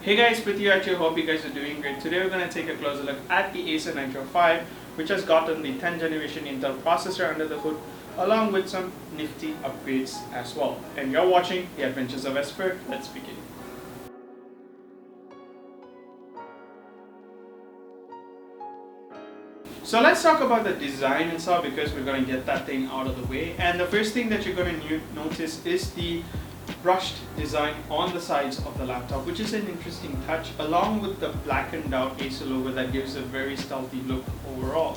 Hey guys, Prithvi here. Hope you guys are doing great. Today we're going to take a closer look at the Acer Nitro 5, which has gotten the 10th generation Intel processor under the hood, along with some nifty upgrades as well. And you're watching The Adventures of Vesper. Let's begin. So let's talk about the design itself, because we're going to get that thing out of the way. And the first thing that you're going to notice is the brushed design on the sides of the laptop, which is an interesting touch, along with the blackened out Acer logo that gives a very stealthy look overall.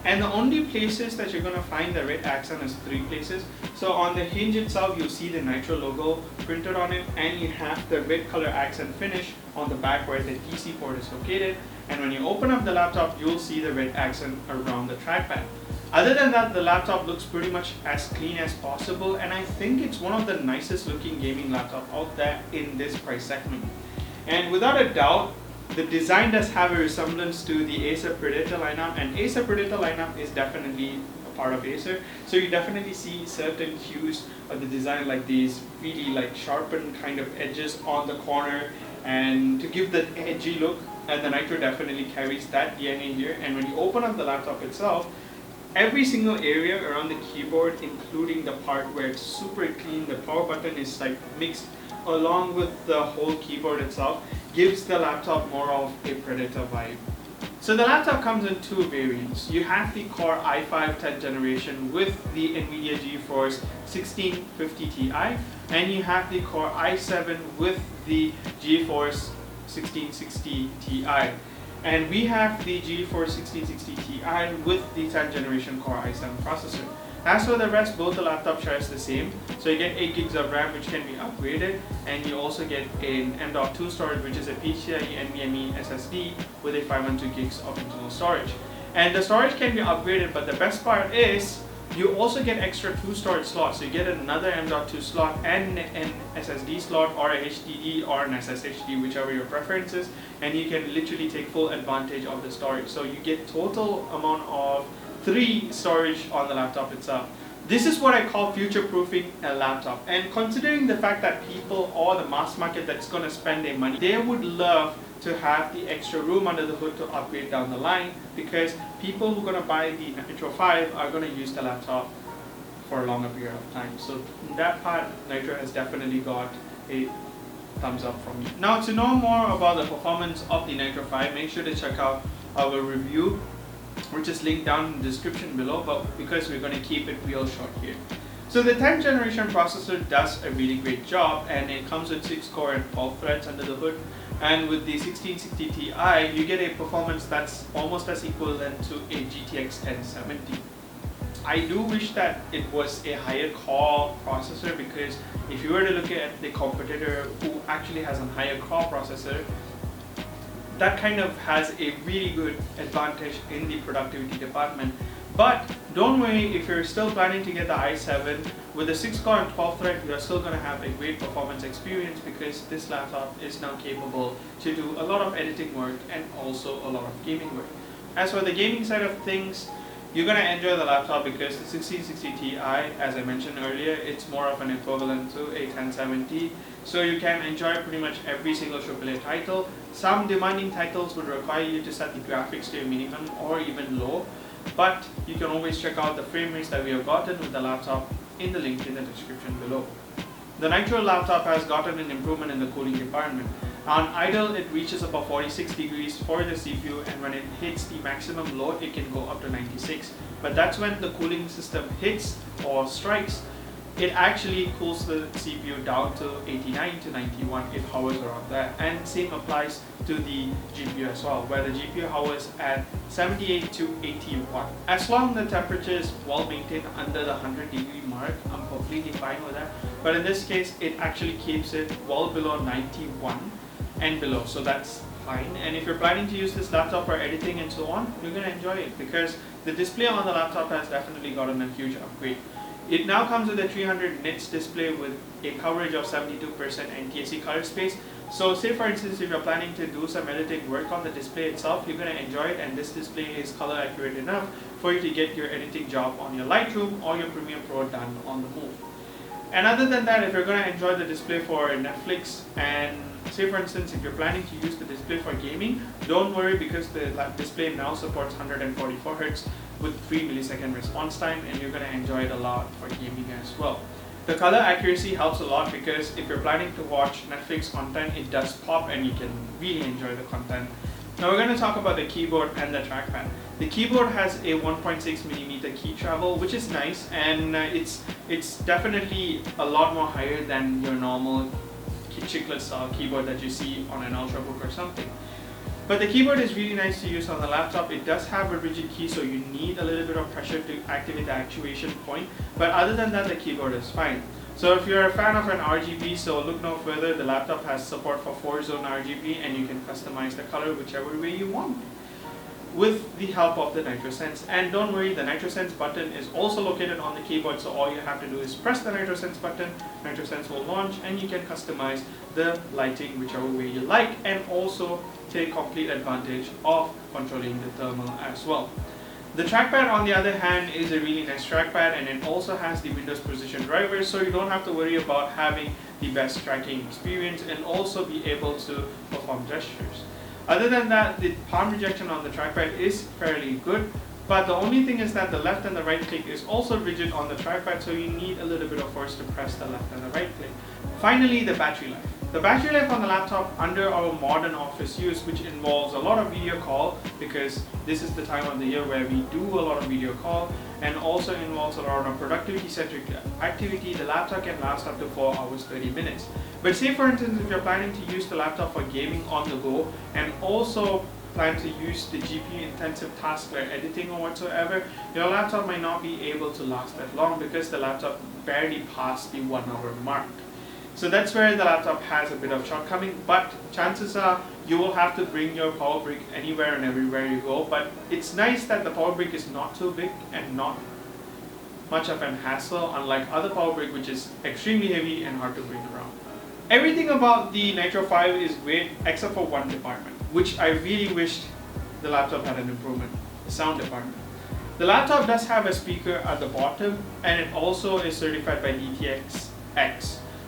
And the only places that you're going to find the red accent is 3 places. So on the hinge itself, you'll see the Nitro logo printed on it, and you have the red color accent finish on the back where the DC port is located. And when you open up the laptop, you'll see the red accent around the trackpad. Other than that, the laptop looks pretty much as clean as possible, and I think it's one of the nicest looking gaming laptops out there in this price segment. And without a doubt, the design does have a resemblance to the Acer Predator lineup, and Acer Predator lineup is definitely a part of Acer. So you definitely see certain hues of the design, like these really like sharpened kind of edges on the corner, and to give the edgy look. And the Nitro definitely carries that DNA here. And when you open up the laptop itself, every single area around the keyboard, including the part where it's super clean, the power button is like mixed along with the whole keyboard itself, gives the laptop more of a Predator vibe. So the laptop comes in 2 variants. You have the Core i5 10th generation with the NVIDIA GeForce 1650 Ti, and you have the Core i7 with the GeForce 1660 Ti. And we have the GeForce 1660 Ti with the 10th generation Core i7 processor. As for the rest, both the laptop shares the same. So you get 8 gigs of RAM, which can be upgraded, and you also get an M.2 storage, which is a PCIe NVMe SSD with a 512 gigs of internal storage. And the storage can be upgraded, but the best part is you also get extra 2 storage slots. So you get another M.2 slot and an SSD slot, or a HDD or an SSHD, whichever your preference is, and you can literally take full advantage of the storage. So you get total amount of 3 storage on the laptop itself. This is what I call future-proofing a laptop. And considering the fact that people, or the mass market that's going to spend their money, they would love to have the extra room under the hood to upgrade down the line, because people who are going to buy the Nitro 5 are going to use the laptop for a longer period of time. So in that part, Nitro has definitely got a thumbs up from me. Now, to know more about the performance of the Nitro 5, make sure to check out our review, which is linked down in the description below, but because we're going to keep it real short here. So the 10th generation processor does a really great job, and it comes with 6 core and 12 threads under the hood. And with the 1660 Ti, you get a performance that's almost as equivalent to a GTX 1070. I do wish that it was a higher core processor, because if you were to look at the competitor who actually has a higher core processor, that kind of has a really good advantage in the productivity department. But don't worry, if you're still planning to get the i7 with a 6 core and 12 thread, you're still going to have a great performance experience, because this laptop is now capable to do a lot of editing work and also a lot of gaming work. As for the gaming side of things, you're going to enjoy the laptop, because the 1660 Ti, as I mentioned earlier, it's more of an equivalent to a 1070. So you can enjoy pretty much every single AAA title. Some demanding titles would require you to set the graphics to a minimum or even low, but you can always check out the frame rates that we have gotten with the laptop in the link in the description below. The Nitro laptop has gotten an improvement in the cooling department. On idle, it reaches about 46 degrees for the CPU, and when it hits the maximum load, it can go up to 96. But that's when the cooling system hits or strikes. It actually cools the CPU down to 89 to 91. It hovers around that. And same applies to the GPU as well, where the GPU hovers at 78 to 81. As long as the temperature is well maintained under the 100 degree mark, I'm completely fine with that. But in this case, it actually keeps it well below 91 and below, so that's fine. And if you're planning to use this laptop for editing and so on, you're going to enjoy it, because the display on the laptop has definitely gotten a huge upgrade. It now comes with a 300 nits display with a coverage of 72% NTSC color space. So say for instance, if you're planning to do some editing work on the display itself, you're going to enjoy it, and this display is color accurate enough for you to get your editing job on your Lightroom or your Premiere Pro done on the move. And other than that, if you're going to enjoy the display for Netflix and Say for instance, if you're planning to use the display for gaming, don't worry, because the display now supports 144 Hz with 3 millisecond response time, and you're going to enjoy it a lot for gaming as well. The color accuracy helps a lot, because if you're planning to watch Netflix content, it does pop and you can really enjoy the content. Now we're going to talk about the keyboard and the trackpad. The keyboard has a 1.6mm key travel, which is nice, and it's definitely a lot more higher than your normal chiclet style keyboard that you see on an Ultrabook or something. But the keyboard is really nice to use on the laptop. It does have a rigid key, so you need a little bit of pressure to activate the actuation point, but other than that, the keyboard is fine. So if you're a fan of an RGB, so look no further, the laptop has support for 4-zone RGB, and you can customize the color whichever way you want with the help of the NitroSense. And don't worry, the NitroSense button is also located on the keyboard, so all you have to do is press the NitroSense button, NitroSense will launch, and you can customize the lighting whichever way you like, and also take complete advantage of controlling the thermal as well. The trackpad, on the other hand, is a really nice trackpad, and it also has the Windows Precision driver, so you don't have to worry about having the best tracking experience, and also be able to perform gestures. Other than that, the palm rejection on the trackpad is fairly good, but the only thing is that the left and the right click is also rigid on the trackpad, so you need a little bit of force to press the left and the right click. Finally, the battery life. The battery life on the laptop under our modern office use, which involves a lot of video call, because this is the time of the year where we do a lot of video call, and also involves a lot of productivity centric activity, the laptop can last up to 4 hours 30 minutes. But say for instance, if you're planning to use the laptop for gaming on the go, and also plan to use the GPU intensive tasks like editing or whatsoever, your laptop might not be able to last that long, because the laptop barely passed the 1 hour mark. So that's where the laptop has a bit of shortcoming, but chances are you will have to bring your power brick anywhere and everywhere you go. But it's nice that the power brick is not too big and not much of an hassle, unlike other power brick which is extremely heavy and hard to bring around. Everything about the Nitro 5 is great except for one department, which I really wished the laptop had an improvement: the sound department. The laptop does have a speaker at the bottom, and it also is certified by DTX,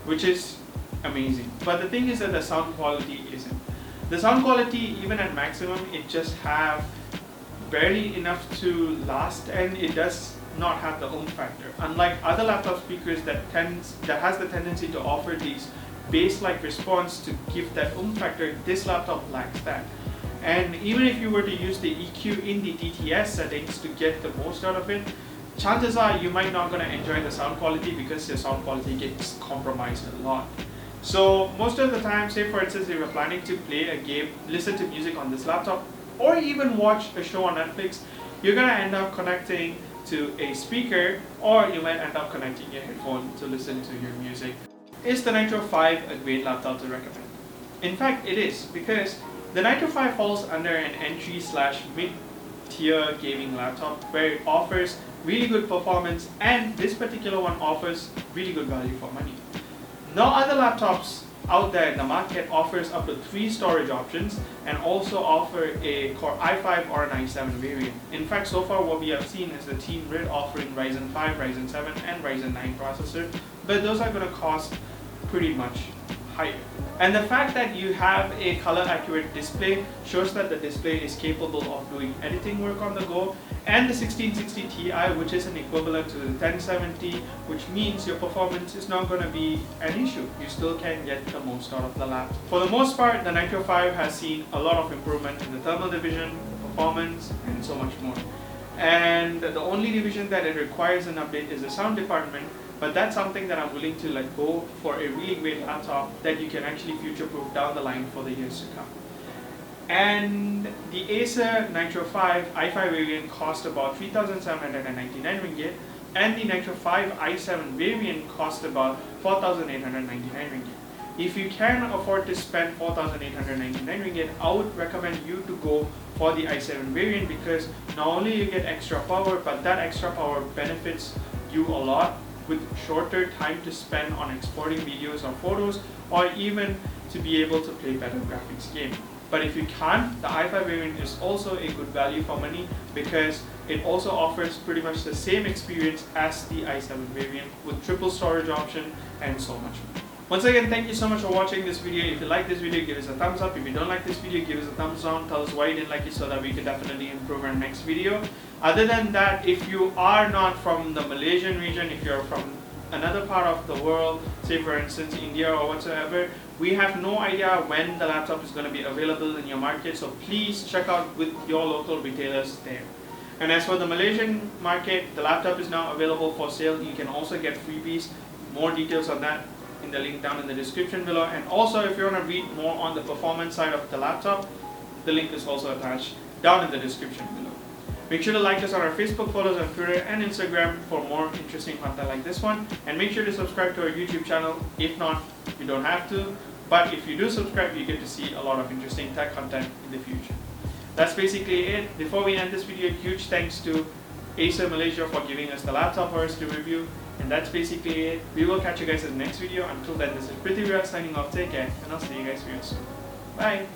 which is amazing. But the thing is that the sound quality isn't. The sound quality, even at maximum, it just have barely enough to last, and it does not have the oomph factor. Unlike other laptop speakers that has the tendency to offer these bass-like response to give that oomph factor, this laptop lacks that. And even if you were to use the EQ in the DTS settings to get the most out of it, chances are you might not going to enjoy the sound quality, because your sound quality gets compromised a lot. So most of the time, say for instance, if you're planning to play a game, listen to music on this laptop, or even watch a show on Netflix, you're going to end up connecting to a speaker, or you might end up connecting your headphone to listen to your music. Is the Nitro 5 a great laptop to recommend? In fact, it is, because the Nitro 5 falls under an entry/mid-tier gaming laptop where it offers really good performance, and this particular one offers really good value for money. No other laptops out there in the market offers up to 3 storage options, and also offer a Core i5 or an i7 variant. In fact, so far what we have seen is the Team Red offering Ryzen 5, Ryzen 7 and Ryzen 9 processors, but those are going to cost pretty much higher. And the fact that you have a color accurate display shows that the display is capable of doing editing work on the go, and the 1660 Ti, which is an equivalent to the 1070, which means your performance is not going to be an issue. You still can get the most out of the laptop. For the most part, the Nitro 5 has seen a lot of improvement in the thermal division, performance, and so much more. And the only division that it requires an update is the sound department, but that's something that I'm willing to let go for a really great laptop that you can actually future-proof down the line for the years to come. And the Acer Nitro 5 i5 variant cost about 3,799 ringgit, and the Nitro 5 i7 variant cost about 4,899 ringgit. If you can afford to spend 4,899 ringgit, I would recommend you to go for the i7 variant, because not only you get extra power, but that extra power benefits you a lot with shorter time to spend on exporting videos or photos, or even to be able to play better graphics game. But if you can't, the i5 variant is also a good value for money, because it also offers pretty much the same experience as the i7 variant with triple storage option and so much more. Once again, thank you so much for watching this video. If you like this video, give us a thumbs up. If you don't like this video, give us a thumbs down. Tell us why you didn't like it so that we could definitely improve our next video. Other than that, if you are not from the Malaysian region, if you're from another part of the world, say for instance India or whatsoever, we have no idea when the laptop is going to be available in your market, so please check out with your local retailers there. And as for the Malaysian market, the laptop is now available for sale. You can also get freebies. More details on that in the link down in the description below. And also, if you want to read more on the performance side of the laptop, the link is also attached down in the description below. Make sure to like us on our Facebook, follow us on Twitter and Instagram for more interesting content like this one. And make sure to subscribe to our YouTube channel. If not, you don't have to. But if you do subscribe, you get to see a lot of interesting tech content in the future. That's basically it. Before we end this video, huge thanks to Acer Malaysia for giving us the laptop for us to review. And that's basically it. We will catch you guys in the next video. Until then, this is Prithviraj signing off. Take care, and I'll see you guys real soon. Bye!